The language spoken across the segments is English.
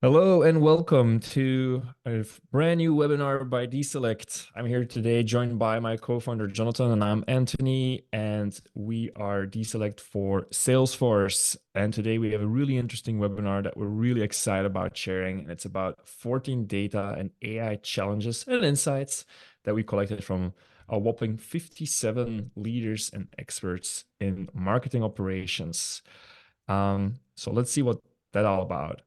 Hello and welcome to a brand new webinar by DESelect. I'm here today joined by my co-founder Jonathan, and I'm Anthony, and we are DESelect for Salesforce. And today we have a really interesting webinar that we're really excited about sharing, and it's about 14 data and AI challenges and insights that we collected from a whopping 57 leaders and experts in marketing operations. So let's see what that's all about.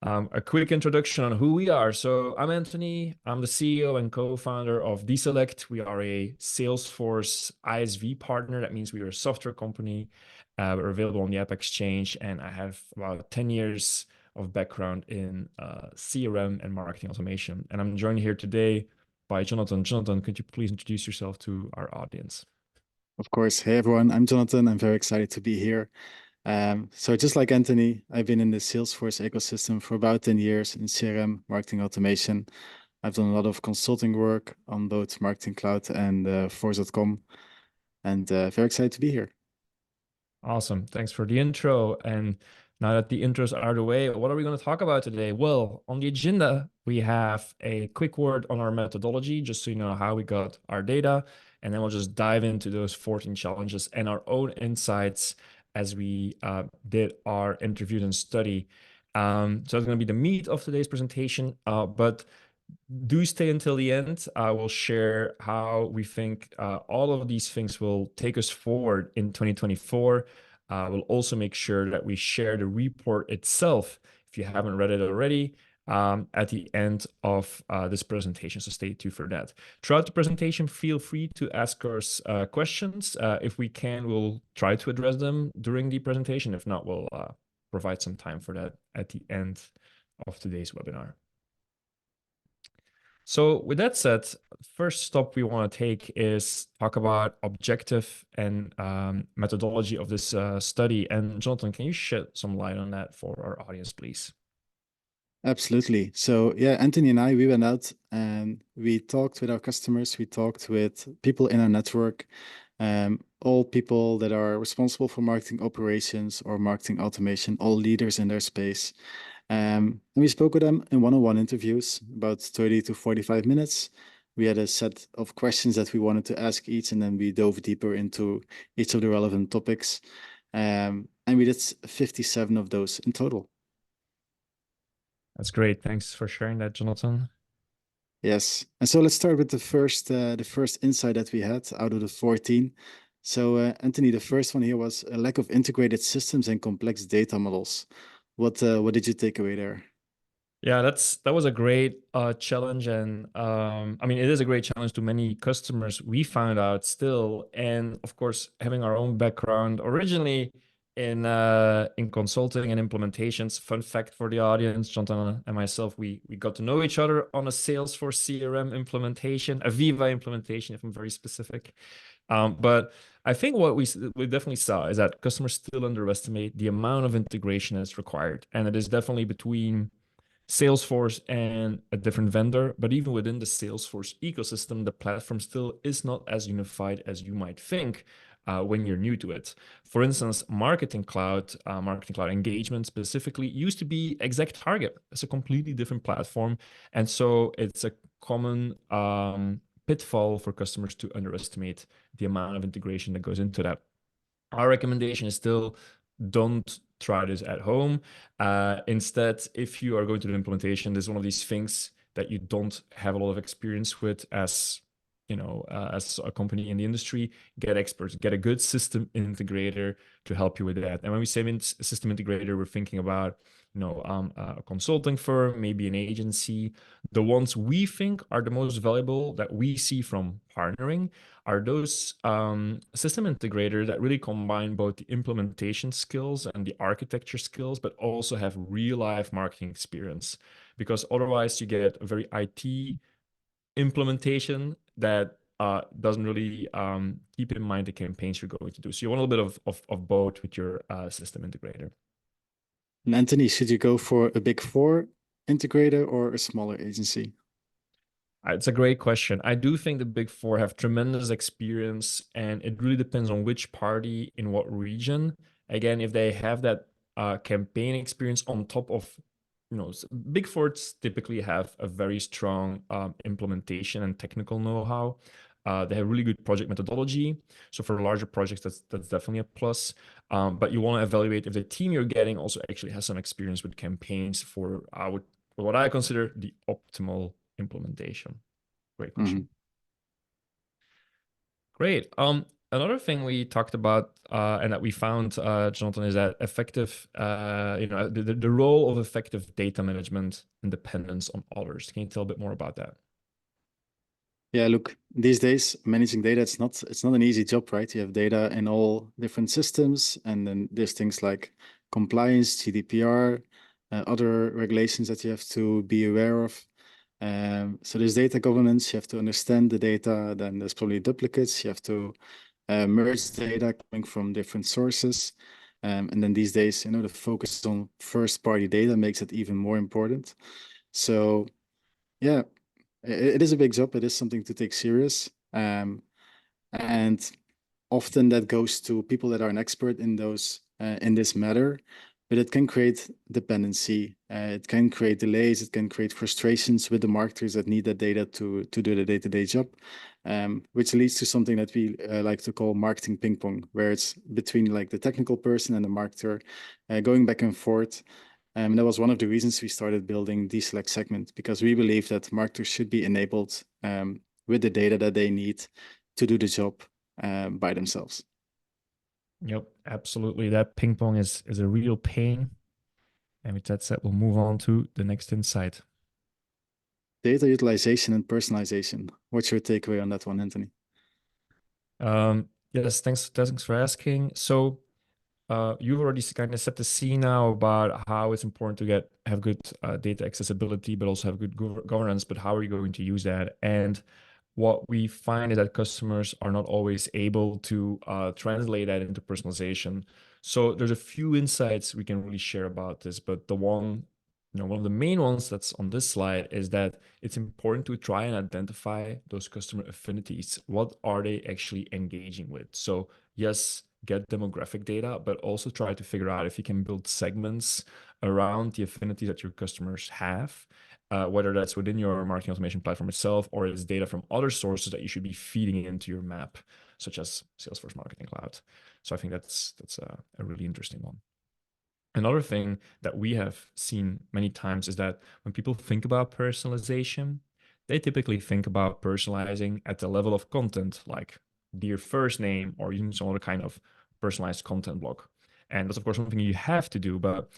A quick introduction on who we are. So I'm Anthony. I'm the CEO and co-founder of DESelect. We are a Salesforce ISV partner. That means we are a software company. We're available on the App Exchange, and I have about 10 years of background in CRM and marketing automation. And I'm joined here today by Jonathan. Jonathan, could you please introduce yourself to our audience? Of course. Hey, everyone. I'm Jonathan. I'm very excited to be here. So just like Anthony, I've been in the Salesforce ecosystem for about 10 years in CRM, marketing automation. I've done a lot of consulting work on both Marketing Cloud and Force.com, and very excited to be here. Awesome. Thanks for the intro. And now that the intros are out of the way, what are we going to talk about today? Well, on the agenda, we have a quick word on our methodology, just so you know how we got our data. And then we'll just dive into those 14 challenges and our own insights as we did our interview and study. So it's going to be the meat of today's presentation. But do stay until the end. I will share how we think all of these things will take us forward in 2024. We'll also make sure that we share the report itself, if you haven't read it already, at the end of this presentation. So stay tuned for that. Throughout the presentation, feel free to ask us questions. If we can, we'll try to address them during the presentation. If not, we'll provide some time for that at the end of today's webinar. So with that said, first stop we want to take is talk about objective and methodology of this study. And Jonathan, can you shed some light on that for our audience, please? Absolutely. So yeah, Anthony and I, we went out and we talked with our customers. We talked with people in our network, all people that are responsible for marketing operations or marketing automation, all leaders in their space. And we spoke with them in one-on-one interviews, about 30 to 45 minutes. We had a set of questions that we wanted to ask each, and then we dove deeper into each of the relevant topics. And we did 57 of those in total. That's great. Thanks for sharing that, Jonathan. Yes. And so let's start with the first insight that we had out of the 14. So Anthony, the first one here was a lack of integrated systems and complex data models. What did you take away there? Yeah, that was a great challenge, and I mean it is a great challenge to many customers. We found out still, and of course, having our own background originally in consulting and implementations. Fun fact for the audience: Jonathan and myself, we got to know each other on a Salesforce CRM implementation, a Viva implementation, if I'm very specific. But I think what we definitely saw is that customers still underestimate the amount of integration that's required, and it is definitely between Salesforce and a different vendor. But even within the Salesforce ecosystem, the platform still is not as unified as you might think when you're new to it. For instance, Marketing Cloud Engagement specifically used to be Exact Target. It's a completely different platform. And so it's a common pitfall for customers to underestimate the amount of integration that goes into that. Our recommendation is still don't try this at home. Instead, if you are going to do implementation, this is one of these things that you don't have a lot of experience with as as a company in the industry. Get experts, get a good system integrator to help you with that. And when we say system integrator, we're thinking about a consulting firm, maybe an agency. The ones we think are the most valuable that we see from partnering are those system integrators that really combine both the implementation skills and the architecture skills, but also have real life marketing experience. Because otherwise, you get a very IT implementation that doesn't really keep in mind the campaigns you're going to do. So you want a little bit of both with your system integrator. And Anthony, should you go for a big four integrator or a smaller agency? It's a great question. I do think the big four have tremendous experience, and it really depends on which party in what region. Again, if they have that campaign experience on top of Big Fours typically have a very strong implementation and technical know-how. They have really good project methodology. So for larger projects, that's definitely a plus. But you want to evaluate if the team you're getting also actually has some experience with campaigns for what I consider the optimal implementation. Great question. Great. Another thing we talked about and that we found, Jonathan, is that the role of effective data management and dependence on others. Can you tell a bit more about that? Yeah, look, these days managing data, it's not an easy job, right? You have data in all different systems, and then there's things like compliance, GDPR, other regulations that you have to be aware of. So there's data governance. You have to understand the data. Then there's probably duplicates. You have to merge data coming from different sources. And then these days, the focus on first-party data makes it even more important. So yeah, it is a big job. It is something to take serious. And often that goes to people that are an expert in this matter, but it can create dependency. It can create delays. It can create frustrations with the marketers that need that data to do the day-to-day job, which leads to something that we like to call marketing ping pong, where it's between like the technical person and the marketer going back and forth. And that was one of the reasons we started building DESelect segment, because we believe that marketers should be enabled with the data that they need to do the job by themselves. Yep, absolutely. That ping pong is a real pain. And with that said, we'll move on to the next insight. Data utilization and personalization. What's your takeaway on that one, Anthony? Yes, thanks for asking. So you've already kind of set the scene now about how it's important to have good data accessibility, but also have good governance. But how are you going to use that? And what we find is that customers are not always able to translate that into personalization. So there's a few insights we can really share about this, but one of the main ones that's on this slide is that it's important to try and identify those customer affinities. What are they actually engaging with? So yes, get demographic data, but also try to figure out if you can build segments around the affinities that your customers have, whether that's within your marketing automation platform itself or it's data from other sources that you should be feeding into your map, such as Salesforce Marketing Cloud. So I think that's a really interesting one. Another thing that we have seen many times is that when people think about personalization, they typically think about personalizing at the level of content, like dear first name or even some other kind of personalized content block. And that's, of course, something you have to do, but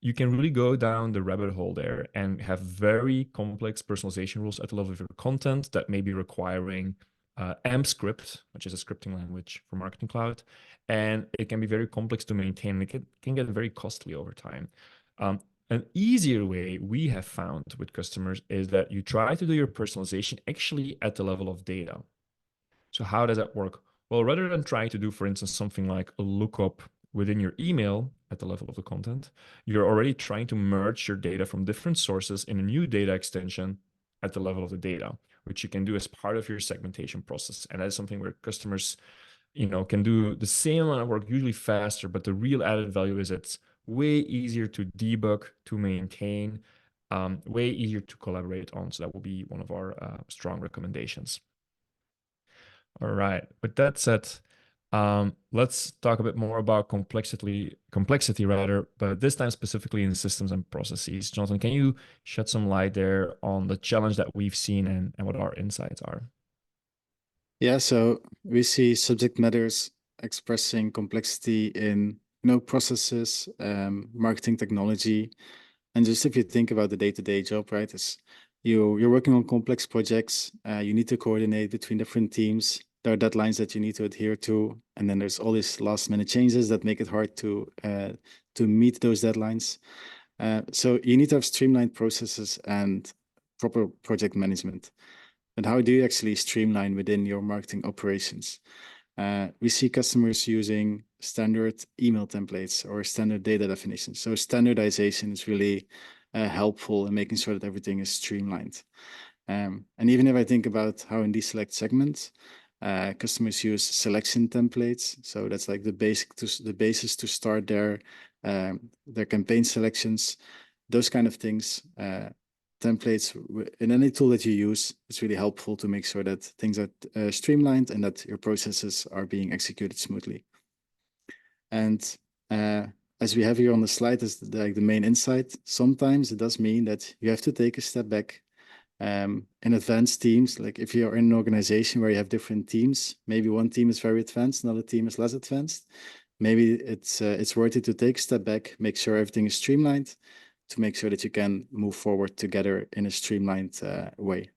you can really go down the rabbit hole there and have very complex personalization rules at the level of your content that may be requiring AMP script, which is a scripting language for Marketing Cloud, and it can be very complex to maintain. It can get very costly over time. An easier way we have found with customers is that you try to do your personalization actually at the level of data. So how does that work? Well, rather than trying to do, for instance, something like a lookup within your email at the level of the content, you're already trying to merge your data from different sources in a new data extension at the level of the data, which you can do as part of your segmentation process. And that is something where customers can do the same amount of work, usually faster, but the real added value is it's way easier to debug, to maintain, way easier to collaborate on. So that will be one of our strong recommendations. All right. With that said, let's talk a bit more about complexity rather, but this time specifically in systems and processes. Jonathan, can you shed some light there on the challenge that we've seen and what our insights are? Yeah, so we see subject matters expressing complexity in processes, marketing technology, and just if you think about the day-to-day job, right? Is you're working on complex projects. You need to coordinate between different teams. There are deadlines that you need to adhere to, and then there's all these last-minute changes that make it hard to meet those deadlines. So you need to have streamlined processes and proper project management. And how do you actually streamline within your marketing operations? We see customers using standard email templates or standard data definitions. So standardization is really helpful in making sure that everything is streamlined. And even if I think about how in DESelect segments, customers use selection templates. So that's like the basis to start their campaign selections. those kind of things. Templates in any tool that you use, it's really helpful to make sure that things are streamlined and that your processes are being executed smoothly. And as we have here on the slide, is like the main insight. Sometimes it does mean that you have to take a step back. In advanced teams, like if you're in an organization where you have different teams, maybe one team is very advanced, another team is less advanced. Maybe it's worth it to take a step back, make sure everything is streamlined, to make sure that you can move forward together in a streamlined way.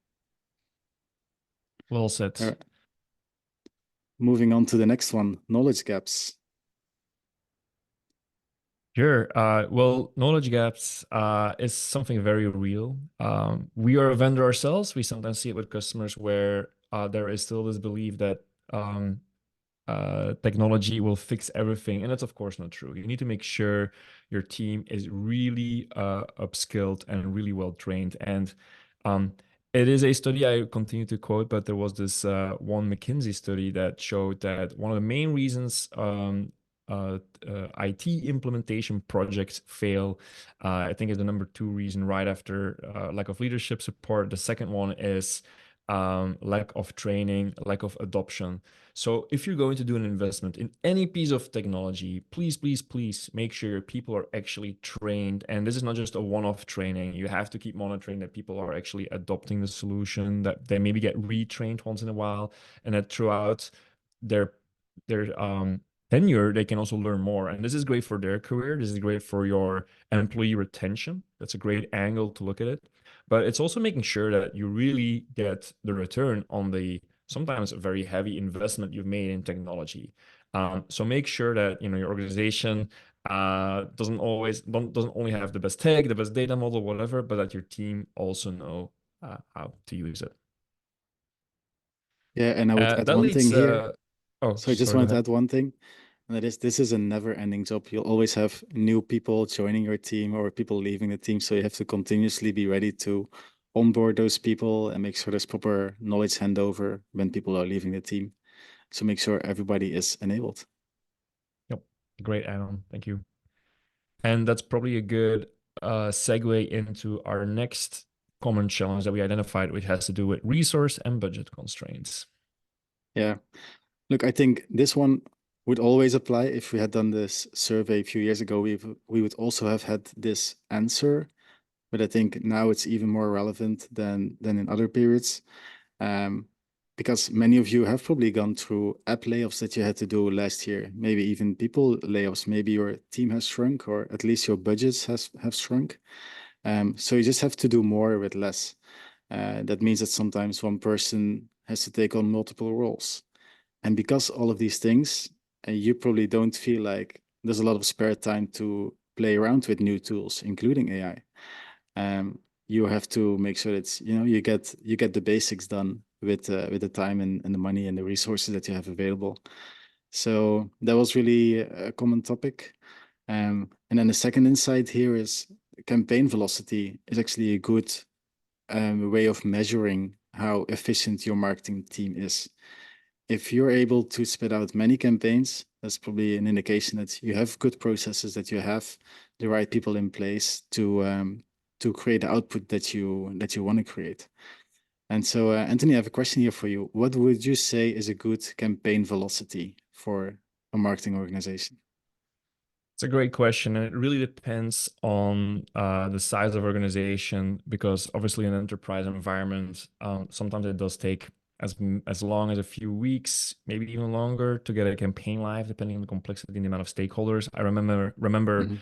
Well said. Moving on to the next one, knowledge gaps. Sure. Well, knowledge gaps is something very real. We are a vendor ourselves. We sometimes see it with customers where there is still this belief that technology will fix everything. And that's, of course, not true. You need to make sure your team is really upskilled and really well trained. And it is a study I continue to quote, but there was this one McKinsey study that showed that one of the main reasons IT implementation projects fail, I think is the number two reason right after lack of leadership support. The second one is lack of training, lack of adoption. So if you're going to do an investment in any piece of technology, please, please, please make sure your people are actually trained. And this is not just a one-off training. You have to keep monitoring that people are actually adopting the solution, that they maybe get retrained once in a while, and that throughout their tenure, they can also learn more. And this is great for their career. This is great for your employee retention. That's a great angle to look at it. But it's also making sure that you really get the return on the sometimes a very heavy investment you've made in technology. So make sure that your organization doesn't only have the best tech, the best data model, whatever, but that your team also know how to use it. Yeah, and I would add That one thing leads. here. Oh, So I just sorry. Go wanted to ahead. add one thing, and that is this is a never-ending job. You'll always have new people joining your team or people leaving the team. So you have to continuously be ready to onboard those people and make sure there's proper knowledge handover when people are leaving the team. So make sure everybody is enabled. Yep. Great add-on. Thank you. And that's probably a good segue into our next common challenge that we identified, which has to do with resource and budget constraints. Yeah. Look, I think this one would always apply. If we had done this survey a few years ago, we would also have had this answer. But I think now it's even more relevant than in other periods. Because many of you have probably gone through app layoffs that you had to do last year, maybe even people layoffs, maybe your team has shrunk or at least your budgets have shrunk. So you just have to do more with less. That means that sometimes one person has to take on multiple roles. And because all of these things, you probably don't feel like there's a lot of spare time to play around with new tools, including AI. You have to make sure that you get the basics done with the time and the money and the resources that you have available. So that was really a common topic. And then the second insight here is campaign velocity is actually a good way of measuring how efficient your marketing team is. If you're able to spit out many campaigns, that's probably an indication that you have good processes, that you have the right people in place to create the output that you want to create. And so, Anthony, I have a question here for you. What would you say is a good campaign velocity for a marketing organization? It's a great question, and it really depends on the size of organization, because obviously in an enterprise environment, sometimes it does take as long as a few weeks, maybe even longer, to get a campaign live, depending on the complexity and the amount of stakeholders. I remember Mhm.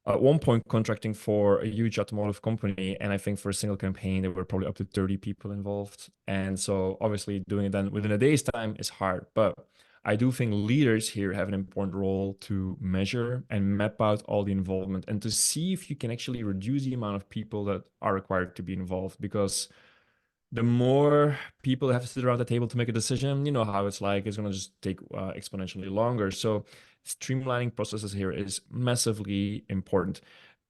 at one point contracting for a huge automotive company, and I think for a single campaign there were probably up to 30 people involved. And so obviously doing it then within a day's time is hard, but I do think leaders here have an important role to measure and map out all the involvement and to see if you can actually reduce the amount of people that are required to be involved, because the more people have to sit around the table to make a decision, you know how it's like, it's going to just take exponentially longer. So streamlining processes here is massively important.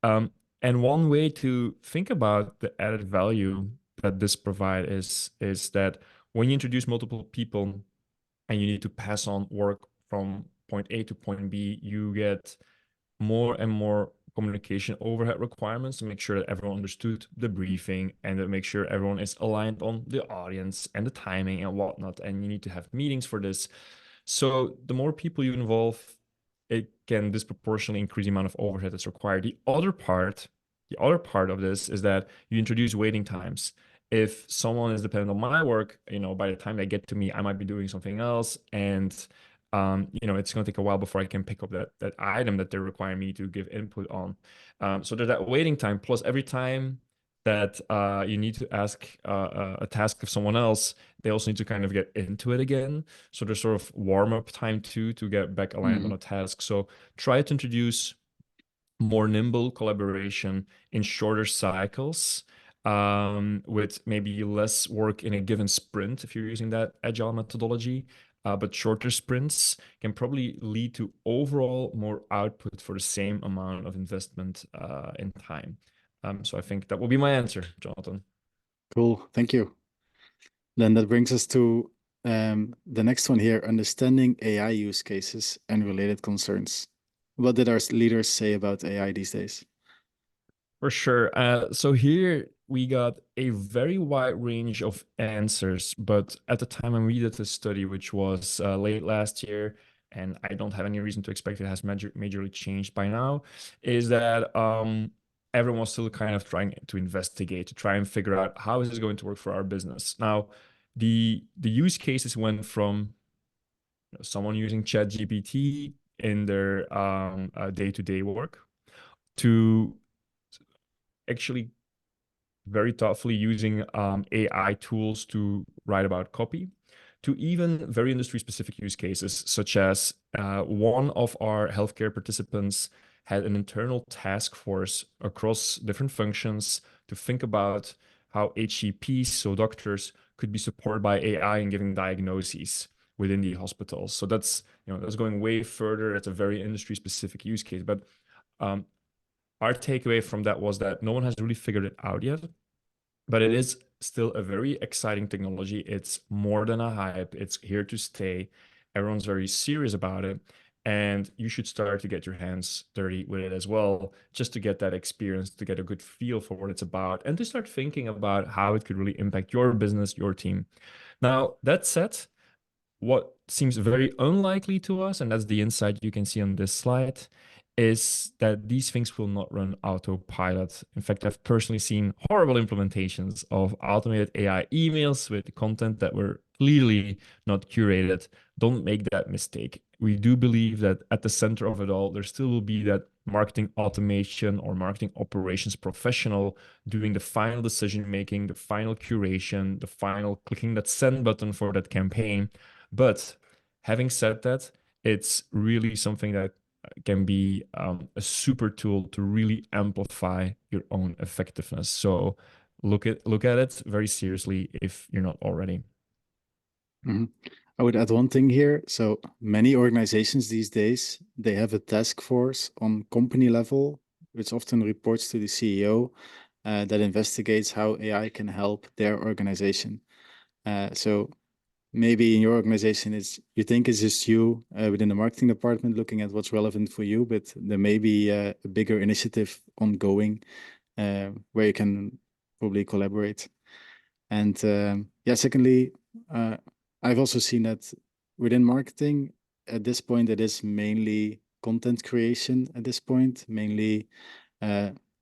Um, and one way to think about the added value that this provide is that when you introduce multiple people and you need to pass on work from point A to point B, you get more and more communication overhead requirements to make sure that everyone understood the briefing and to make sure everyone is aligned on the audience and the timing and whatnot. And you need to have meetings for this. So the more people you involve, it can disproportionately increase the amount of overhead that's required. The other part of this is that you introduce waiting times. If someone is dependent on my work, by the time they get to me, I might be doing something else, and it's going to take a while before I can pick up that item that they're requiring me to give input on. So there's that waiting time. Plus, every time that you need to ask a task of someone else, they also need to kind of get into it again. So there's sort of warm up time too to get back aligned on a task. So try to introduce more nimble collaboration in shorter cycles, with maybe less work in a given sprint if you're using that agile methodology. But shorter sprints can probably lead to overall more output for the same amount of investment in time. So I think that will be my answer, Jonathan. Cool. Thank you. Then that brings us to the next one here, understanding AI use cases and related concerns. What did our leaders say about AI these days? For sure. So here we got a very wide range of answers, but at the time when we did this study, which was late last year, and I don't have any reason to expect it has majorly changed by now, is that everyone was still kind of trying to investigate, to try and figure out how is this going to work for our business. Now, the use cases went from someone using ChatGPT in their day-to-day work to actually very thoughtfully using AI tools to write about copy, to even very industry specific use cases, such as one of our healthcare participants had an internal task force across different functions to think about how HCPs, so doctors, could be supported by AI in giving diagnoses within the hospitals. So that's going way further. It's a very industry specific use case, but um, our takeaway from that was that no one has really figured it out yet, but it is still a very exciting technology. It's more than a hype. It's here to stay. Everyone's very serious about it. And you should start to get your hands dirty with it as well, just to get that experience, to get a good feel for what it's about, and to start thinking about how it could really impact your business, your team. Now, that said, what seems very unlikely to us, and that's the insight you can see on this slide, is that these things will not run autopilot. In fact, I've personally seen horrible implementations of automated AI emails with content that were clearly not curated. Don't make that mistake. We do believe that at the center of it all, there still will be that marketing automation or marketing operations professional doing the final decision making, the final curation, the final clicking that send button for that campaign. But having said that, it's really something that can be a super tool to really amplify your own effectiveness. So look at it very seriously if you're not already. I would add one thing here. So many organizations these days, they have a task force on company level, which often reports to the CEO, that investigates how AI can help their organization. So maybe in your organization, you think it's just you within the marketing department looking at what's relevant for you, but there may be a bigger initiative ongoing where you can probably collaborate. And yeah, secondly, I've also seen that within marketing, at this point, it is mainly content creation at this point, mainly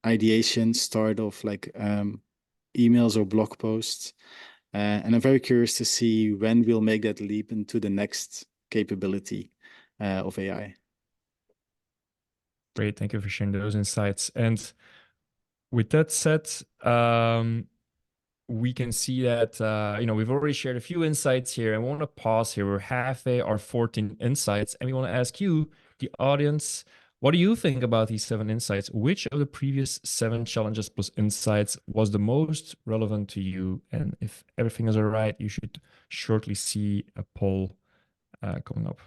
ideation, start of like emails or blog posts. And I'm very curious to see when we'll make that leap into the next capability of AI. Great, thank you for sharing those insights. And with that said, we can see that we've already shared a few insights here, and we want to pause here. We're halfway our 14 insights, and we want to ask you, the audience, what do you think about these 7 insights? Which of the previous 7 challenges plus insights was the most relevant to you? And if everything is all right, you should shortly see a poll coming up.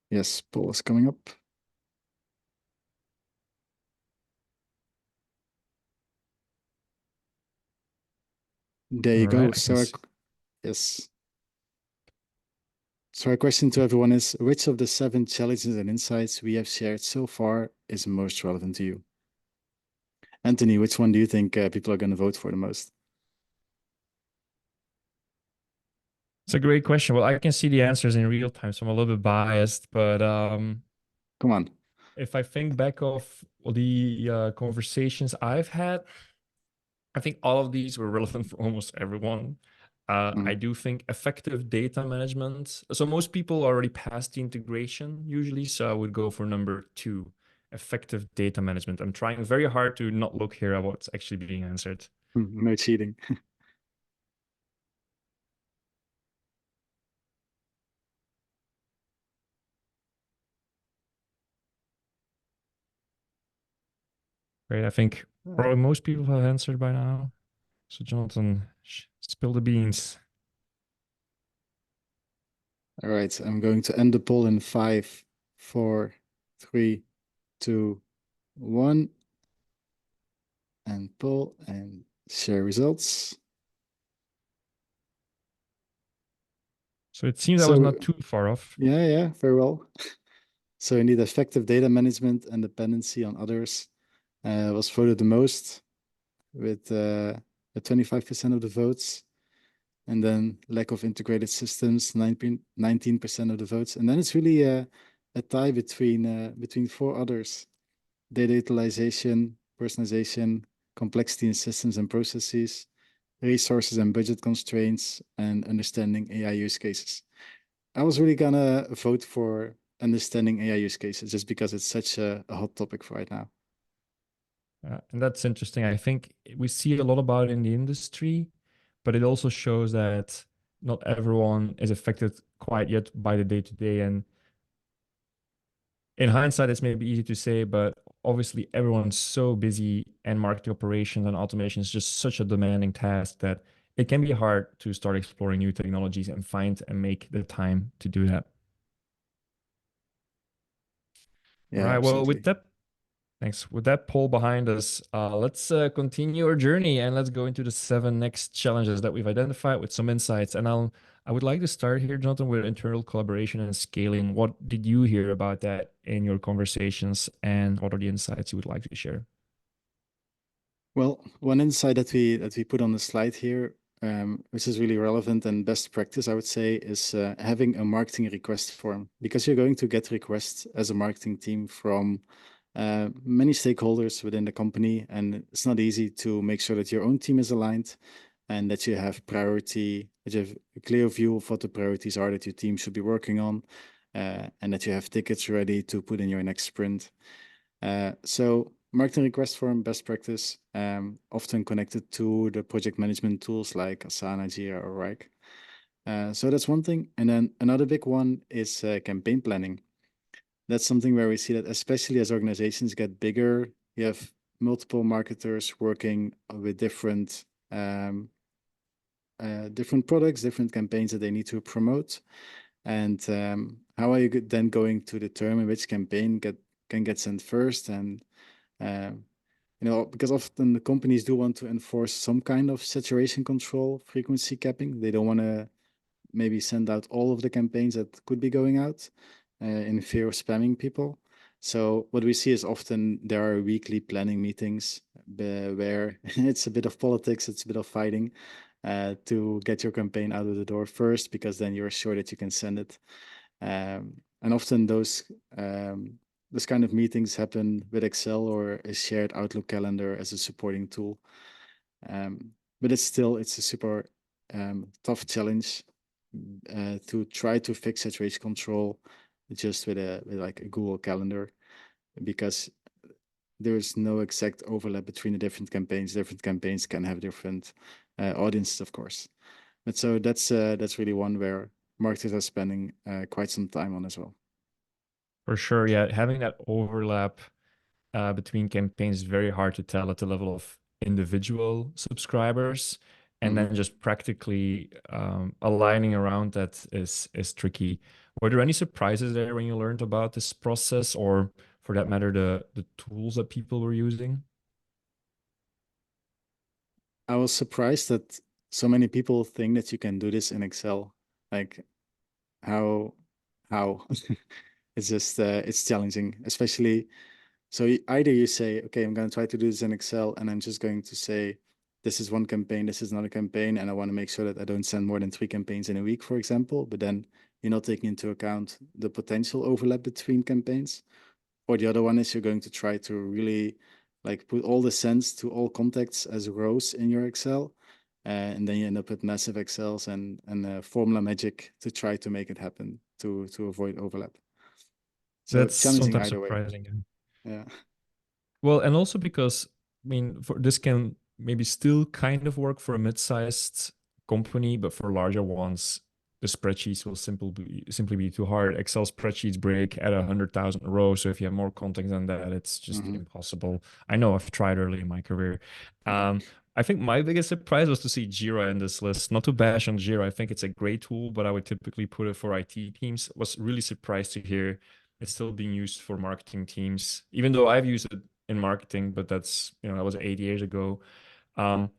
Yes, poll is coming up. There All you right, go. I can see. Yes. So our question to everyone is, which of the 7 challenges and insights we have shared so far is most relevant to you? Anthony, which one do you think people are going to vote for the most? It's a great question. Well, I can see the answers in real time, so I'm a little bit biased, but Come on. if I think back of the conversations I've had, I think all of these were relevant for almost everyone. I Mhm. do think effective data management. So most people already passed the integration usually. So I would go for number 2, effective data management. I'm trying very hard to not look here at what's actually being answered. No cheating. Right. I think probably most people have answered by now. So Jonathan, spill the beans. All right, I'm going to end the poll in 5, 4, 3, 2, 1, and poll and share results. So it seems I was So not too far off. yeah, very well. So indeed, effective data management and dependency on others was voted the most with 25% of the votes. And then lack of integrated systems, 19% of the votes. And then it's really a tie between 4 others: data utilization, personalization, complexity in systems and processes, resources and budget constraints, and understanding AI use cases. I was really gonna vote for understanding AI use cases just because it's such a hot topic for right now. And that's interesting. I think we see a lot about it in the industry, but it also shows that not everyone is affected quite yet by the day to day. And in hindsight, it's maybe easy to say, but obviously everyone's so busy, and marketing operations and automation is just such a demanding task that it can be hard to start exploring new technologies and find and make the time to do that. All Yeah, right. Well, with absolutely. that Thanks. With that poll behind us, let's continue our journey and let's go into the 7 next challenges that we've identified with some insights. And I would like to start here, Jonathan, with internal collaboration and scaling. What did you hear about that in your conversations, and what are the insights you would like to share? Well, one insight that we put on the slide here, which is really relevant and best practice, I would say, is having a marketing request form, because you're going to get requests as a marketing team from many stakeholders within the company, and it's not easy to make sure that your own team is aligned and that you have that you have a clear view of what the priorities are that your team should be working on, and that you have tickets ready to put in your next sprint. So marketing request form best practice, often connected to the project management tools like Asana, Jira, or Rike. So that's one thing. And then another big one is campaign planning. That's something where we see that, especially as organizations get bigger, you have multiple marketers working with different products, different campaigns that they need to promote. And how are you then going to determine which campaign can get sent first? And um, because often the companies do want to enforce some kind of saturation control, frequency capping. They don't want to maybe send out all of the campaigns that could be going out in fear of spamming people. So what we see is often there are weekly planning meetings where it's a bit of politics, it's a bit of fighting to get your campaign out of the door first, because then you're sure that you can send it. And often those kind of meetings happen with Excel or a shared Outlook calendar as a supporting tool. But it's a super tough challenge to try to fix saturation control just with like a Google Calendar, because there's no exact overlap between the different campaigns. Different campaigns can have different audiences, of course. But so that's really one where marketers are spending quite some time on as well. For sure, yeah, having that overlap between campaigns is very hard to tell at the level of individual subscribers, and Mhm. then just practically aligning around that is tricky. Were there any surprises there when you learned about this process, or for that matter, the tools that people were using? I was surprised that so many people think that you can do this in Excel. Like how how it's just it's challenging, especially so either you say, okay, I'm going to try to do this in Excel, and I'm just going to say, this is one campaign, this is another campaign, and I want to make sure that I don't send more than 3 campaigns in a week, for example. But then you're not taking into account the potential overlap between campaigns. Or the other one is you're going to try to really like put all the sends to all contacts as rows in your Excel. And then you end up with massive Excels and formula magic to try to make it happen to avoid overlap. So So that's challenging sometimes either way. surprising. Yeah. Well, and also because I mean, for this can maybe still kind of work for a mid-sized company, but for larger ones, the spreadsheets will simply be too hard. Excel spreadsheets break at 100,000 rows, so if you have more context than that, it's just Mm-hmm. impossible. I know I've tried early in my career. Yeah. I think my biggest surprise was to see Jira in this list. Not to bash on Jira, I think it's a great tool, but I would typically put it for IT teams. Was really surprised to hear it's still being used for marketing teams, even though I've used it in marketing, but that's, that was 8 years ago. Um,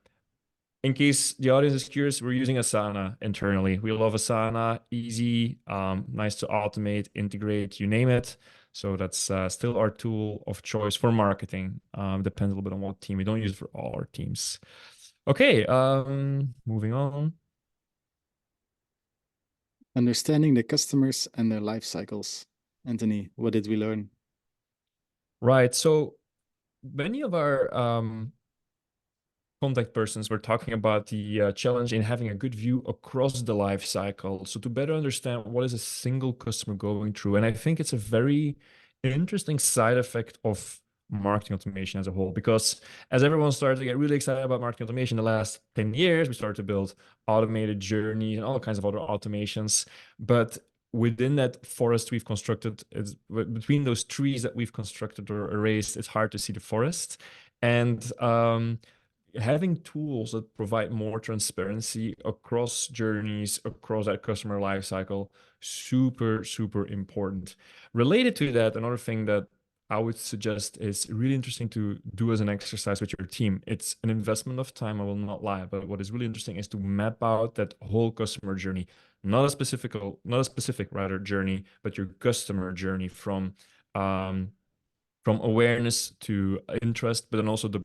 in case the audience is curious, we're using Asana internally. We love Asana, easy, nice to automate, integrate, you name it. So that's still our tool of choice for marketing. Depends a little bit on what team. We don't use it for all our teams. Okay, moving on. Understanding the customers and their life cycles. Anthony, what did we learn? Right. So many of our contact persons were talking about the challenge in having a good view across the life cycle. So to better understand what is a single customer going through, and I think it's a very interesting side effect of marketing automation as a whole, because as everyone started to get really excited about marketing automation the last 10 years, we started to build automated journeys and all kinds of other automations. But within that forest we've constructed, it's between those trees that we've constructed or erased, it's hard to see the forest. And having tools that provide more transparency across journeys, across that customer lifecycle, super, super important. Related to that, another thing that I would suggest is really interesting to do as an exercise with your team. It's an investment of time, I will not lie, but what is really interesting is to map out that whole customer journey, not a specific rather journey, but your customer journey um, from awareness to interest, but then also the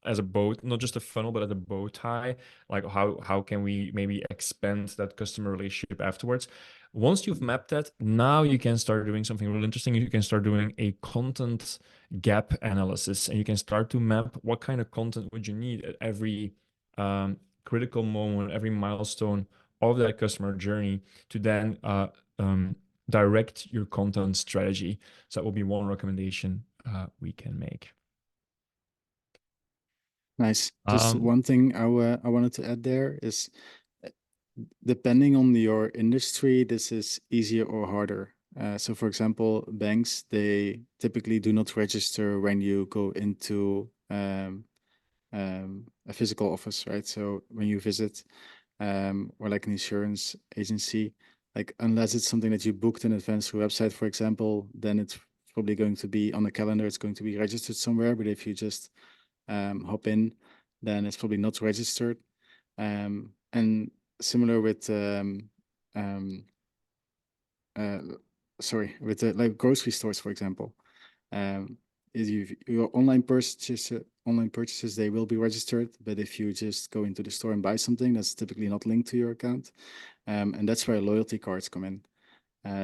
as a bow, not just a funnel, but as a bow tie. Like how can we maybe expand that customer relationship afterwards? Once you've mapped that, now you can start doing something really interesting. You can start doing a content gap analysis, and you can start to map what kind of content would you need at every critical moment, every milestone of that customer journey to then um, direct your content strategy. So that will be one recommendation we can make. Nice. Just Um, one thing I wanted to add there is uh, depending on your industry, this is easier or harder. So, for example, banks, they typically do not register when you go into a physical office, right? So when you visit, or like an insurance agency, like unless it's something that you booked in advance through a website, for example, then it's probably going to be on the calendar, it's going to be registered somewhere. But if you just hop in, then it's probably not registered. And similar with um, uh, sorry, with like grocery stores, for example. Is your online purchases, they will be registered, but if you just go into the store and buy something, that's typically not linked to your account. And that's where loyalty cards come in.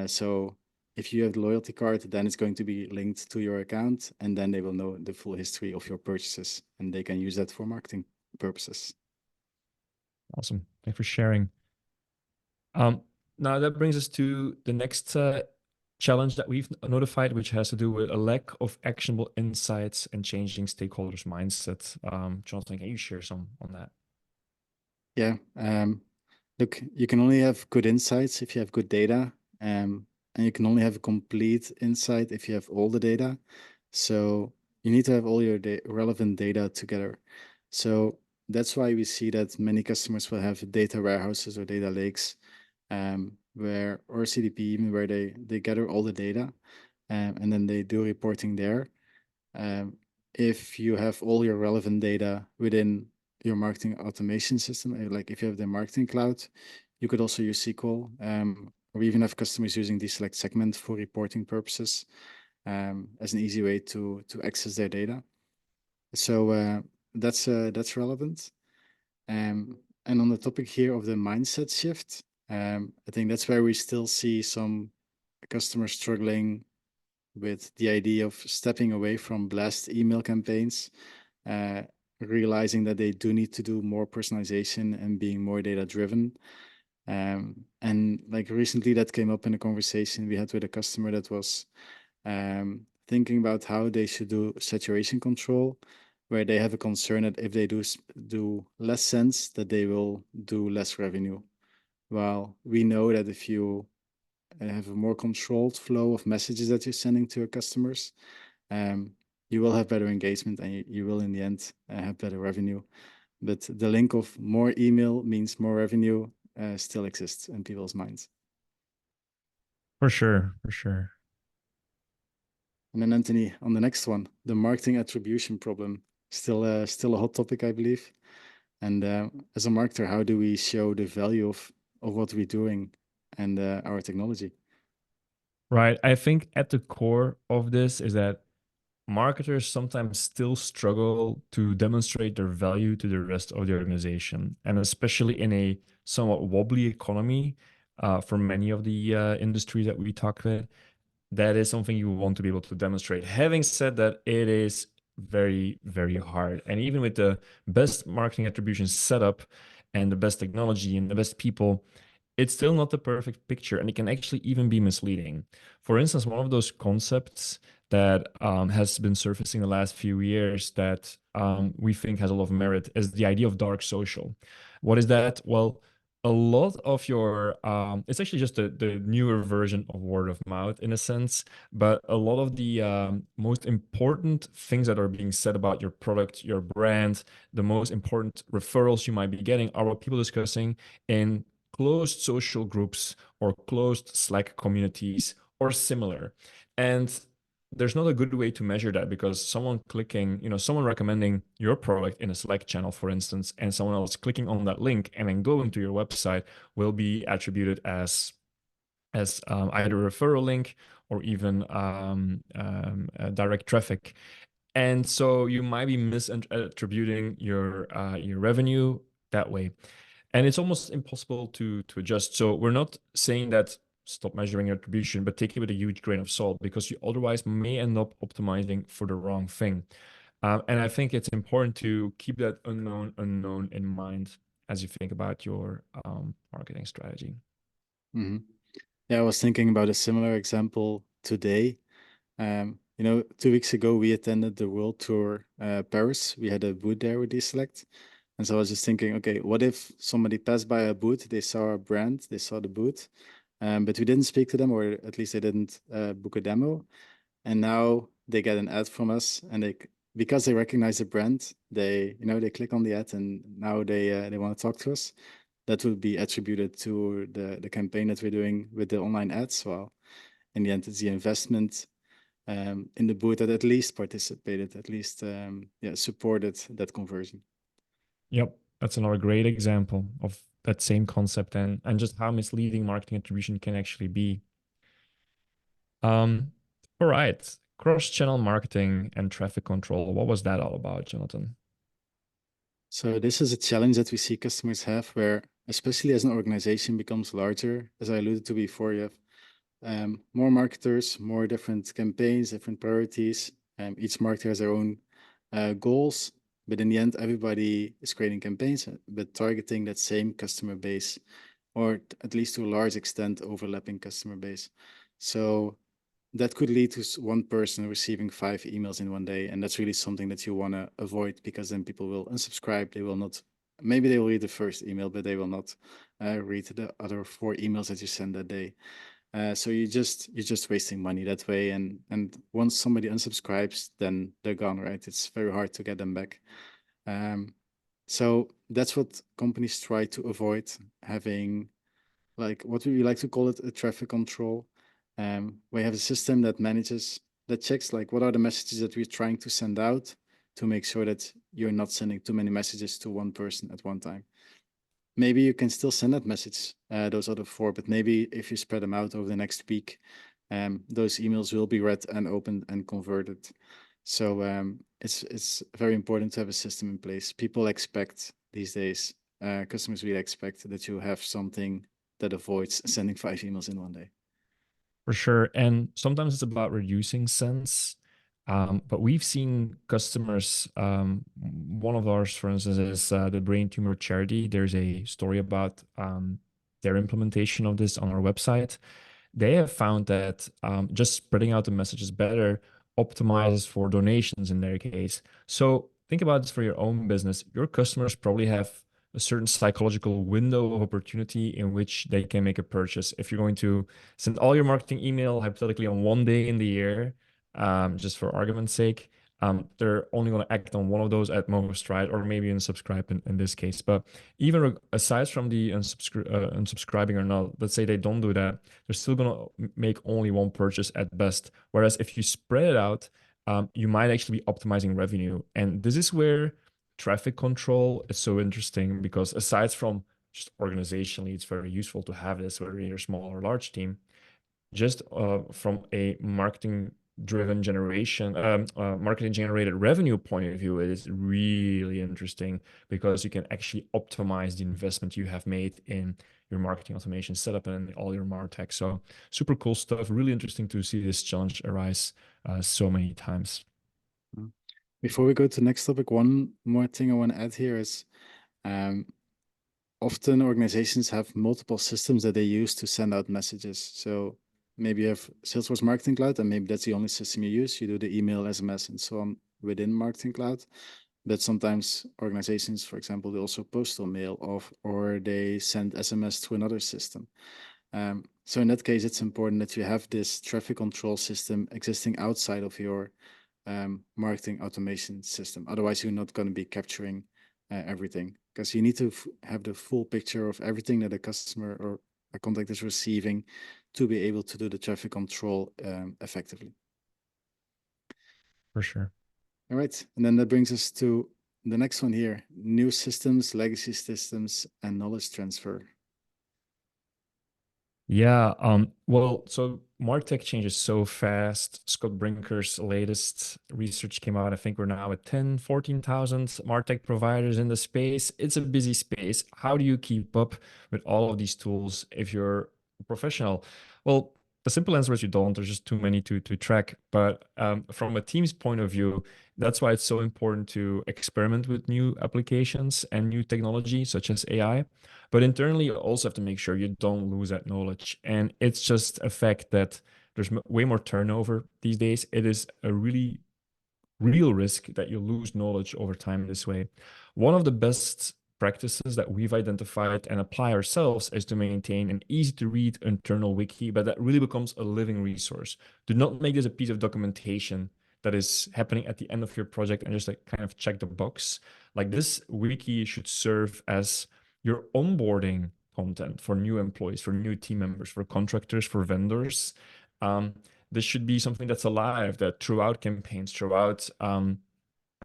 So if you have the loyalty card, then it's going to be linked to your account, and then they will know the full history of your purchases, and they can use that for marketing purposes. awesome. Thanks for sharing. Um, Now that brings us to the next challenge that we've notified, which has to do with a lack of actionable insights and changing stakeholders' mindset. Jonathan, can you share some on that? Yeah. Look, you can only have good insights if you have good data, and you can only have a complete insight if you have all the data. So you need to have all your relevant data together. So that's why we see that many customers will have data warehouses or data lakes, where or CDP even where they gather all the data, and then they do reporting there. If you have all your relevant data within your marketing automation system. Like if you have the marketing cloud, you could also use SQL. We even have customers using DESelect segment for reporting purposes, as an easy way to access their data. So that's relevant. And on the topic here of the mindset shift, I think that's where we still see some customers struggling with the idea of stepping away from blast email campaigns, uh, realizing that they do need to do more personalization and being more data driven. And like recently, that came up in a conversation we had with a customer that was thinking about how they should do saturation control, where they have a concern that if they do less sense, that they will do less revenue. Well, we know that if you have a more controlled flow of messages that you're sending to your customers, um, you will have better engagement and you will in the end have better revenue. But the link of more email means more revenue still exists in people's minds. For sure, for sure. And then Anthony, on the next one, the marketing attribution problem, still a hot topic, I believe. And as a marketer, how do we show the value of what we're doing and our technology? Right. I think at the core of this is that marketers sometimes still struggle to demonstrate their value to the rest of the organization. And especially in a somewhat wobbly economy, for many of the industries that we talk with, that is something you want to be able to demonstrate. Having said that, it is very, very hard. And even with the best marketing attribution setup and the best technology and the best people, it's still not the perfect picture, and it can actually even be misleading. For instance, one of those concepts that has been surfacing the last few years that we think has a lot of merit is the idea of dark social. What is that? Well, a lot of your it's actually just the newer version of word of mouth in a sense, but a lot of the most important things that are being said about your product, your brand, the most important referrals you might be getting are what people discussing in closed social groups or closed Slack communities or similar. And there's not a good way to measure that because someone clicking, someone recommending your product in a Slack channel, for instance, and someone else clicking on that link and then going to your website will be attributed as either a referral link or even direct traffic. And so you might be misattributing your revenue that way, and it's almost impossible to adjust. So we're not saying that stop measuring your attribution, but take it with a huge grain of salt because you otherwise may end up optimizing for the wrong thing. And I think it's important to keep that unknown in mind as you think about your marketing strategy. Mm-hmm. Yeah, I was thinking about a similar example today. 2 weeks ago, we attended the World Tour Paris. We had a booth there with DESelect. And so I was just thinking, okay, what if somebody passed by a booth, they saw our brand, they saw the booth, but we didn't speak to them, or at least they didn't book a demo. And now they get an ad from us, and because they recognize the brand, they click on the ad, and now they want to talk to us. That would be attributed to the campaign that we're doing with the online ads. Well, in the end, it's the investment in the booth that at least participated, at least supported that conversion. Yep, that's another great example of that same concept and just how misleading marketing attribution can actually be. Um, all right, cross-channel marketing and traffic control. What was that all about, Jonathan? So this is a challenge that we see customers have where, especially as an organization becomes larger, as I alluded to before, you have more marketers, more different campaigns, different priorities. Each marketer has their own goals, but in the end, everybody is creating campaigns, but targeting that same customer base, or at least to a large extent, overlapping customer base. So that could lead to one person receiving 5 emails in one day, and that's really something that you want to avoid because then people will unsubscribe. They will not. Maybe they will read the first email, but they will not read the other 4 emails that you send that day. So you're just wasting money that way. And once somebody unsubscribes, then they're gone, right? It's very hard to get them back. So that's what companies try to avoid, having like what we like to call it a traffic control. We have a system that checks like what are the messages that we're trying to send out, to make sure that you're not sending too many messages to one person at one time. Maybe you can still send that message, those other four, but maybe if you spread them out over the next week, those emails will be read and opened and converted. So it's very important to have a system in place. People expect these days, customers really expect that you have something that avoids sending 5 emails in one day. For sure. And sometimes it's about reducing sends. But we've seen customers, one of ours, for instance, is the Brain Tumor Charity. There's a story about their implementation of this on our website. They have found that just spreading out the messages better optimizes for donations in their case. So think about this for your own business. Your customers probably have a certain psychological window of opportunity in which they can make a purchase. If you're going to send all your marketing email hypothetically on one day in the year, just for argument's sake, they're only going to act on one of those at most, right? Or maybe unsubscribe in this case. But even aside from the unsubscribing or not, let's say they don't do that, they're still going to make only one purchase at best. Whereas if you spread it out, you might actually be optimizing revenue. And this is where traffic control is so interesting because aside from just organizationally, it's very useful to have this, whether you're a small or large team, just from a marketing generated revenue point of view, it is really interesting because you can actually optimize the investment you have made in your marketing automation setup and all your MarTech. So super cool stuff. Really interesting to see this challenge arise so many times. Before we go to the next topic, one more thing I want to add here is um, often organizations have multiple systems that they use to send out messages. So maybe you have Salesforce Marketing Cloud, and maybe that's the only system you use. You do the email, SMS, and so on within Marketing Cloud. But sometimes organizations, for example, they also postal mail off, or they send SMS to another system. So in that case, it's important that you have this traffic control system existing outside of your marketing automation system. Otherwise, you're not going to be capturing everything, because you need to have the full picture of everything that a customer or a contact is receiving to be able to do the traffic control effectively. For sure. All right. And then that brings us to the next one here: new systems, legacy systems, and knowledge transfer. Yeah. Well, so MarTech changes so fast. Scott Brinker's latest research came out. I think we're now at 10, 14,000 MarTech providers in the space. It's a busy space. How do you keep up with all of these tools if you're a professional? Well, the simple answer is you don't. There's just too many to track. But from a team's point of view, that's why it's so important to experiment with new applications and new technology, such as AI. But internally, you also have to make sure you don't lose that knowledge. And it's just a fact that there's way more turnover these days. It is a really real risk that you lose knowledge over time this way. One of the best practices that we've identified and apply ourselves is to maintain an easy to read internal wiki, but that really becomes a living resource. Do not make this a piece of documentation that is happening at the end of your project and just like kind of check the box. Like this wiki should serve as your onboarding content for new employees, for new team members, for contractors, for vendors. This should be something that's alive, that throughout campaigns, throughout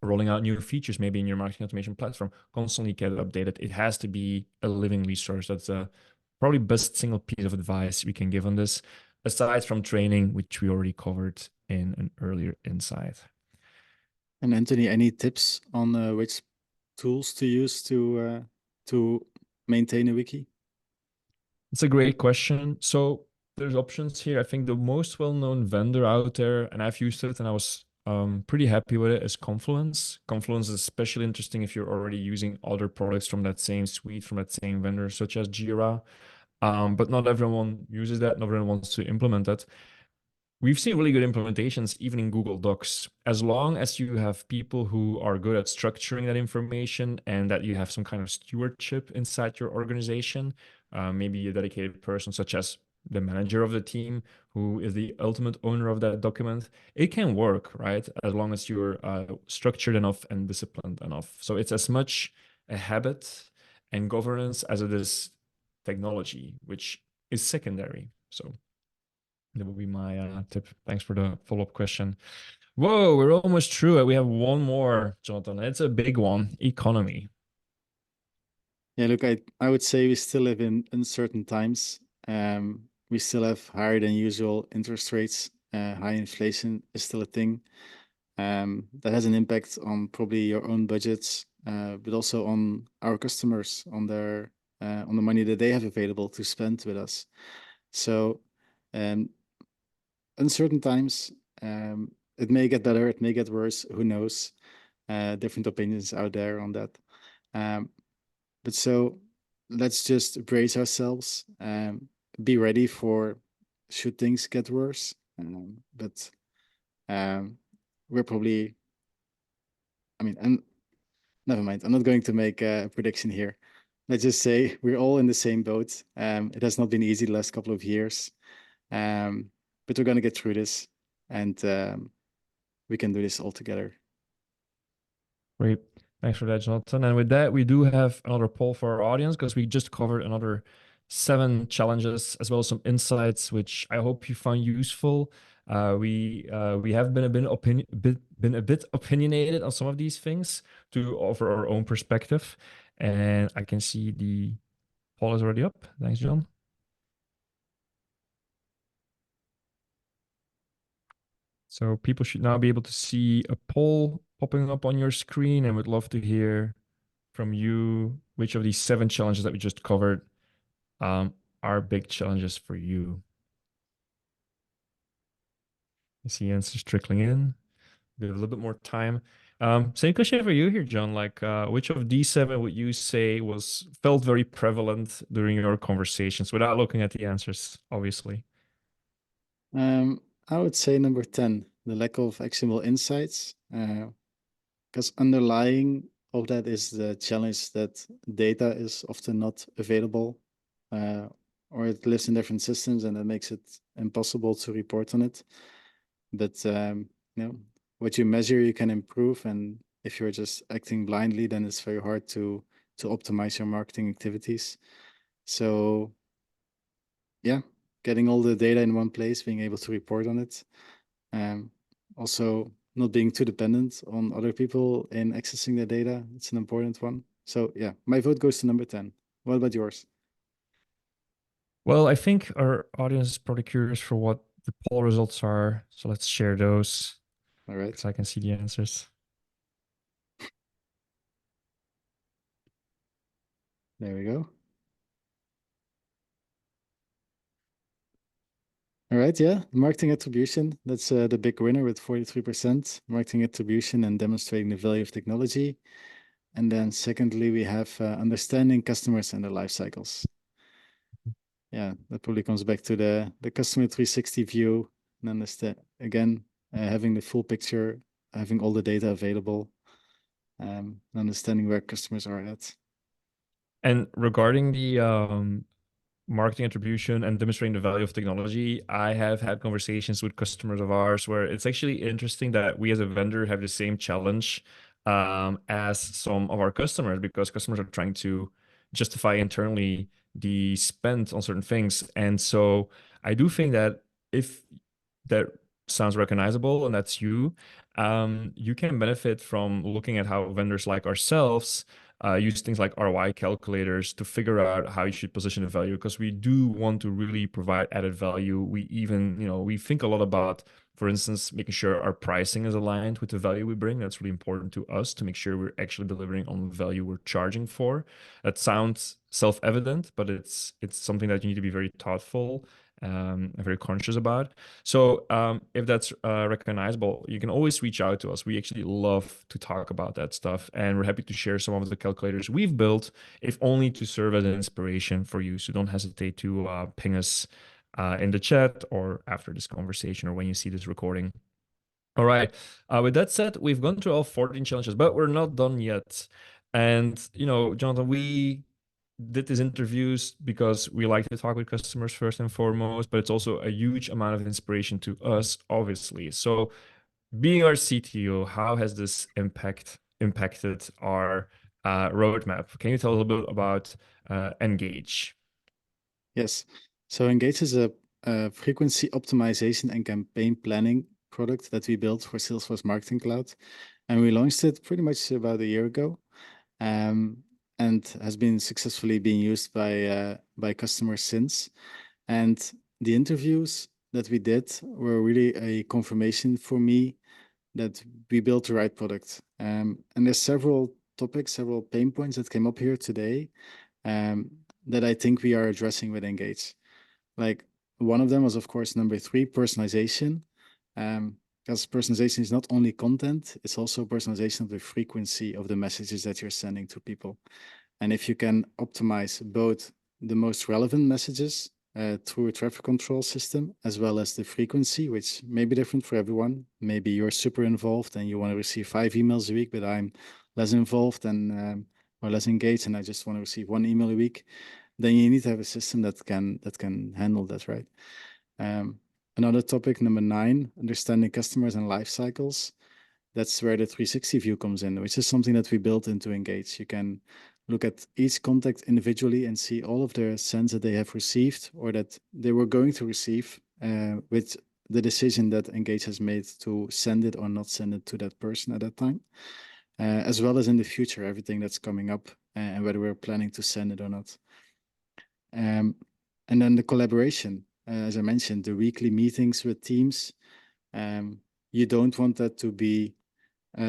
rolling out new features, maybe in your marketing automation platform, constantly get updated. It has to be a living resource. That's probably best single piece of advice we can give on this, aside from training, which we already covered in an earlier insight. And Anthony, any tips on which tools to use to maintain a wiki? It's a great question. So there's options here. I think the most well-known vendor out there, and I've used it and I was pretty happy with it, is Confluence. Confluence is especially interesting if you're already using other products from that same suite, from that same vendor, such as Jira. But not everyone uses that. Not everyone wants to implement that. We've seen really good implementations even in Google Docs. As long as you have people who are good at structuring that information and that you have some kind of stewardship inside your organization, maybe a dedicated person such as the manager of the team who is the ultimate owner of that document, it can work, right? As long as you're structured enough and disciplined enough. So it's as much a habit and governance as it is technology, which is secondary. So that would be my tip. Thanks for the follow-up question. Whoa, we're almost through it. We have one more, Jonathan. It's a big one, economy. Yeah, look, I would say we still live in uncertain times. We still have higher than usual interest rates. High inflation is still a thing. That has an impact on probably your own budgets, but also on our customers, on the money that they have available to spend with us. So, um, uncertain times. It may get better, it may get worse. Who knows? Different opinions out there on that. Um, but so let's just brace ourselves, be ready for should things get worse. But we're probably, and never mind. I'm not going to make a prediction here. Let's just say we're all in the same boat. It has not been easy the last couple of years, um, but we're going to get through this, and we can do this all together. Great. Thanks for that, Jonathan. And with that, we do have another poll for our audience because we just covered another 7 challenges as well as some insights, which I hope you found useful. We have been been a bit opinionated on some of these things to offer our own perspective, and I can see the poll is already up. Thanks, John. So people should now be able to see a poll popping up on your screen, and would love to hear from you which of these 7 challenges that we just covered um, are big challenges for you. I see answers trickling in. We have a little bit more time. Same question for you here, John. Like, which of these 7 would you say was felt very prevalent during your conversations without looking at the answers, obviously? Um, I would say number 10, the lack of actionable insights, because underlying of that is the challenge that data is often not available, uh, or it lives in different systems, and that makes it impossible to report on it. But you know, what you measure, you can improve, and if you're just acting blindly, then it's very hard to optimize your marketing activities. So yeah, getting all the data in one place, being able to report on it. Um, Also, not being too dependent on other people in accessing the data. It's an important one. So yeah, my vote goes to number 10. What about yours? Well, I think our audience is probably curious for what the poll results are. So let's share those All right, because I can see the answers. there we go. All right, yeah, marketing attribution. That's the big winner with 43%. Marketing attribution and demonstrating the value of technology. And then secondly, we have understanding customers and their life cycles. Yeah, that probably comes back to the customer 360 view and understand again, having the full picture, having all the data available, understanding where customers are at. And regarding the marketing attribution and demonstrating the value of technology, I have had conversations with customers of ours where it's actually interesting that we as a vendor have the same challenge as some of our customers because customers are trying to justify internally the spend on certain things. And so I do think that if that sounds recognizable and that's you, you can benefit from looking at how vendors like ourselves use things like ROI calculators to figure out how you should position the value because we do want to really provide added value. We even, we think a lot about, for instance, making sure our pricing is aligned with the value we bring. That's really important to us to make sure we're actually delivering on the value we're charging for. That sounds self-evident, but it's something that you need to be very thoughtful and very conscious about. So if that's recognizable, you can always reach out to us. We actually love to talk about that stuff, and we're happy to share some of the calculators we've built, if only to serve as an inspiration for you. So don't hesitate to ping us in the chat or after this conversation or when you see this recording. All right. With that said, we've gone through all 14 challenges, but we're not done yet. And, Jonathan, we did these interviews because we like to talk with customers first and foremost, but it's also a huge amount of inspiration to us, obviously. So, being our CTO, how has this impacted our roadmap? Can you tell a little bit about Engage? Yes. So Engage is a frequency optimization and campaign planning product that we built for Salesforce Marketing Cloud. And we launched it pretty much about a year ago, and has been successfully being used by customers since. And the interviews that we did were really a confirmation for me that we built the right product. And there's several topics, several pain points that came up here today, that I think we are addressing with Engage. Like, one of them was, of course, number 3, personalization. Because personalization is not only content, it's also personalization of the frequency of the messages that you're sending to people. And if you can optimize both the most relevant messages through a traffic control system, as well as the frequency, which may be different for everyone. Maybe you're super involved and you want to receive 5 emails a week, but I'm less involved and or less engaged, and I just want to receive 1 email a week. Then you need to have a system that can handle that, right? Another topic, number 9, understanding customers and life cycles. That's where the 360 view comes in, which is something that we built into Engage. You can look at each contact individually and see all of the sends that they have received or that they were going to receive with the decision that Engage has made to send it or not send it to that person at that time, as well as in the future, everything that's coming up and whether we're planning to send it or not. And then the collaboration, as I mentioned, the weekly meetings with teams. You don't want that to be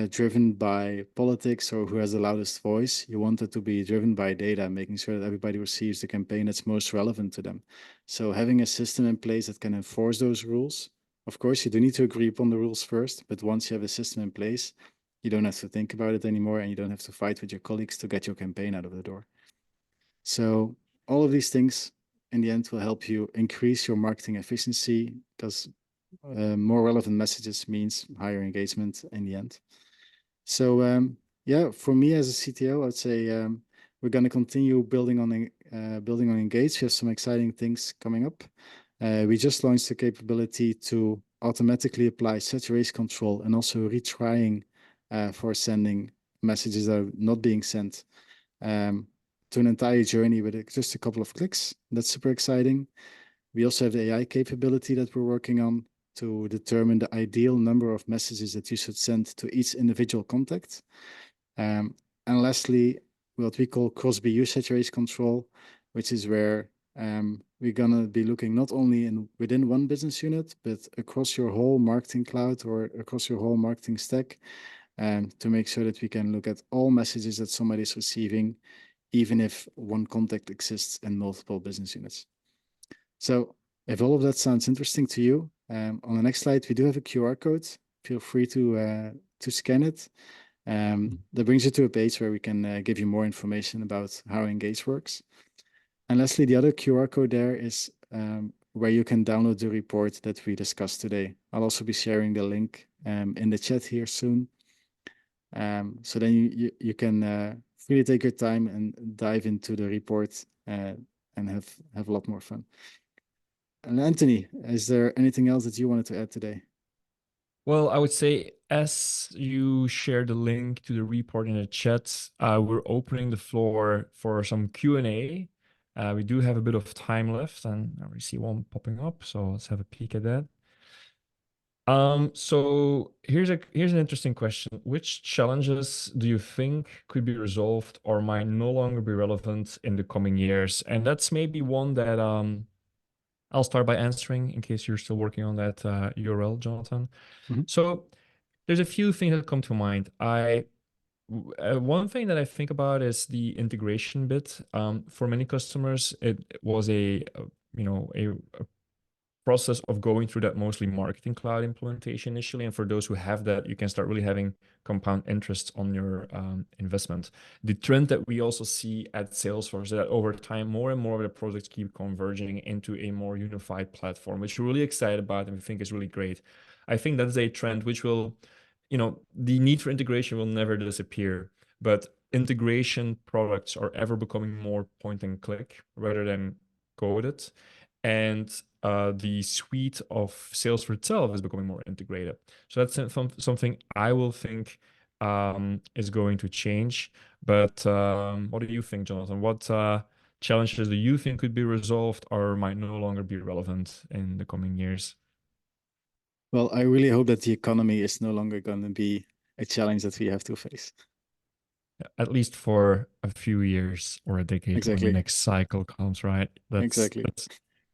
driven by politics or who has the loudest voice. You want it to be driven by data, making sure that everybody receives the campaign that's most relevant to them. So having a system in place that can enforce those rules. Of course, you do need to agree upon the rules first, but once you have a system in place, you don't have to think about it anymore, and you don't have to fight with your colleagues to get your campaign out of the door. So all of these things in the end will help you increase your marketing efficiency, because more relevant messages means higher engagement in the end. So yeah, for me as a CTO, I'd say we're going to continue building on Engage. We have some exciting things coming up. We just launched the capability to automatically apply saturation control and also retrying for sending messages that are not being sent to an entire journey with just a couple of clicks. That's super exciting. We also have the AI capability that we're working on to determine the ideal number of messages that you should send to each individual contact. And lastly, what we call cross-BU saturation control, which is where we're going to be looking not only within one business unit, but across your whole marketing cloud or across your whole marketing stack, to make sure that we can look at all messages that somebody is receiving, even if one contact exists in multiple business units. So if all of that sounds interesting to you, on the next slide, we do have a QR code. Feel free to scan it. That brings you to a page where we can give you more information about how Engage works. And lastly, the other QR code there is where you can download the report that we discussed today. I'll also be sharing the link in the chat here soon. So then you can really take your time and dive into the report and have a lot more fun. And Anthony, is there anything else that you wanted to add today? Well, I would say as you share the link to the report in the chat, we're opening the floor for some Q&A. We do have a bit of time left, and I already see one popping up, so let's have a peek at that. So here's an interesting question. Which challenges do you think could be resolved or might no longer be relevant in the coming years? And that's maybe one that I'll start by answering in case you're still working on that URL, Jonathan. So there's a few things that come to mind. One thing that I think about is the integration bit. For many customers, it was a process of going through that mostly marketing cloud implementation initially. And for those who have that, you can start really having compound interest on your investment. The trend that we also see at Salesforce is that over time, more and more of the projects keep converging into a more unified platform, which we're really excited about and we think is really great. I think that's a trend which will, the need for integration will never disappear, but integration products are ever becoming more point and click rather than coded. And the suite of Salesforce itself is becoming more integrated. So that's something I will think is going to change. But what do you think, Jonathan? What challenges do you think could be resolved or might no longer be relevant in the coming years? Well, I really hope that the economy is no longer going to be a challenge that we have to face. At least for a few years or a decade when the Exactly. next cycle comes, right? That's Exactly. that's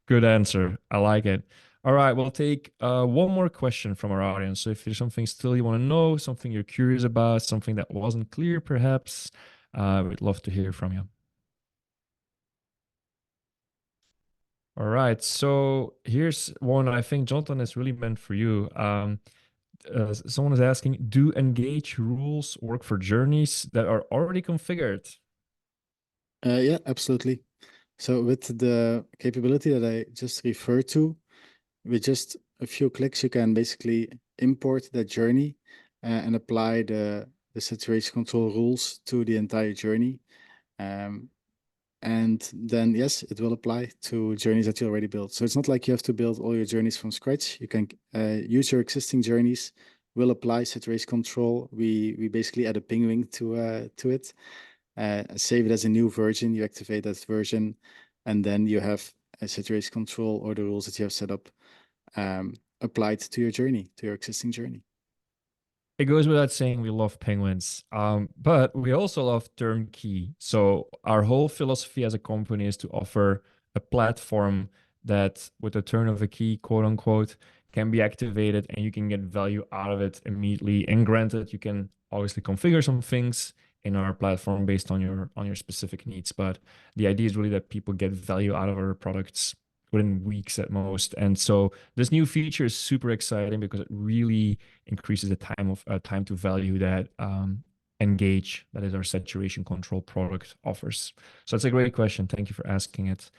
good answer. I like it. All right, we'll take one more question from our audience. So if there's something still you want to know, something you're curious about, something that wasn't clear, perhaps, we'd love to hear from you. All right, so here's one I think Jonathan is really meant for you. Someone is asking, do engage rules work for journeys that are already configured? Yeah, absolutely. So with the capability that I just referred to, with just a few clicks, you can basically import that journey and apply the situation control rules to the entire journey. Um, and then, yes, it will apply to journeys that you already built. So it's not like you have to build all your journeys from scratch. You can use your existing journeys. We'll apply situation control. We basically add a penguin to it, save it as a new version. You activate that version, and then you have a situation control or the rules that you have set up applied to your journey, to your existing journey. It goes without saying we love penguins, but we also love turnkey. So our whole philosophy as a company is to offer a platform that, with the turn of a key, quote unquote, can be activated and you can get value out of it immediately. And granted, you can obviously configure some things in our platform based on your specific needs, but the idea is really that people get value out of our products within weeks at most. And so this new feature is super exciting because it really increases the time to value that Engage, that is our saturation control product, offers. So that's a great question. Thank you for asking it.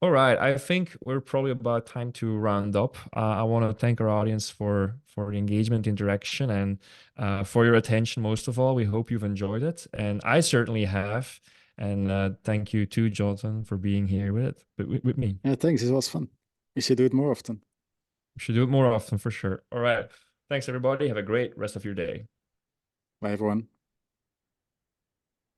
All right, I think we're probably about time to round up. I want to thank our audience for the engagement, interaction, and for your attention. Most of all, we hope you've enjoyed it, and I certainly have. And thank you too, Jonathan, for being here with me. Yeah, thanks. It was fun. We should do it more often. We should do it more often for sure. All right, thanks everybody. Have a great rest of your day. Bye, everyone.